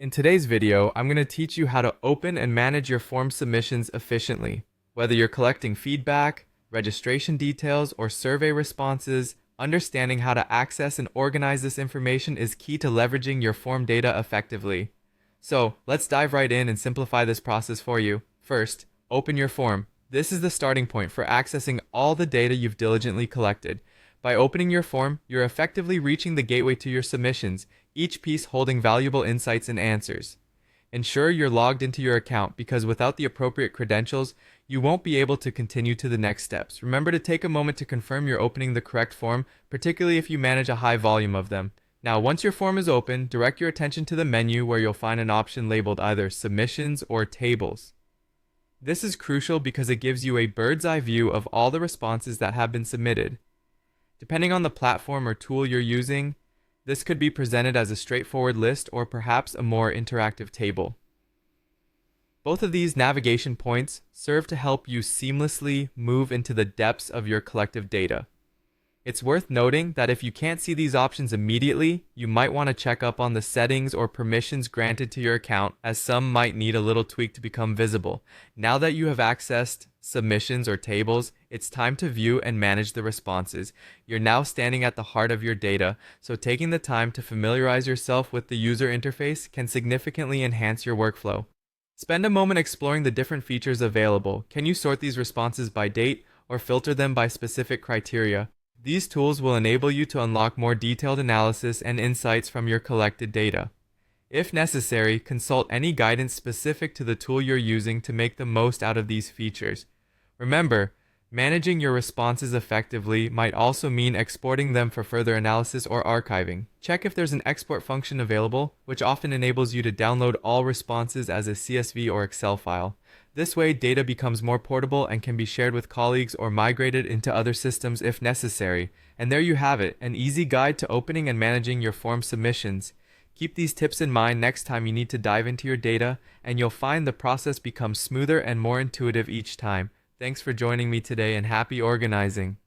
In today's video, I'm going to teach you how to open and manage your form submissions efficiently. Whether you're collecting feedback, registration details, or survey responses, understanding how to access and organize this information is key to leveraging your form data effectively. So, let's dive right in and simplify this process for you. First, open your form. This is the starting point for accessing all the data you've diligently collected. By opening your form, you're effectively reaching the gateway to your submissions, each piece holding valuable insights and answers. Ensure you're logged into your account because without the appropriate credentials, you won't be able to continue to the next steps. Remember to take a moment to confirm you're opening the correct form, particularly if you manage a high volume of them. Now, once your form is open, direct your attention to the menu where you'll find an option labeled either Submissions or Tables. This is crucial because it gives you a bird's eye view of all the responses that have been submitted. Depending on the platform or tool you're using, this could be presented as a straightforward list or perhaps a more interactive table. Both of these navigation points serve to help you seamlessly move into the depths of your collective data. It's worth noting that if you can't see these options immediately, you might want to check up on the settings or permissions granted to your account, as some might need a little tweak to become visible. Now that you have accessed submissions or tables, it's time to view and manage the responses. You're now standing at the heart of your data, so taking the time to familiarize yourself with the user interface can significantly enhance your workflow. Spend a moment exploring the different features available. Can you sort these responses by date or filter them by specific criteria? These tools will enable you to unlock more detailed analysis and insights from your collected data. If necessary, consult any guidance specific to the tool you're using to make the most out of these features. Remember, managing your responses effectively might also mean exporting them for further analysis or archiving. Check if there's an export function available, which often enables you to download all responses as a CSV or Excel file. This way, data becomes more portable and can be shared with colleagues or migrated into other systems if necessary. And there you have it, an easy guide to opening and managing your form submissions. Keep these tips in mind next time you need to dive into your data, and you'll find the process becomes smoother and more intuitive each time. Thanks for joining me today and happy organizing.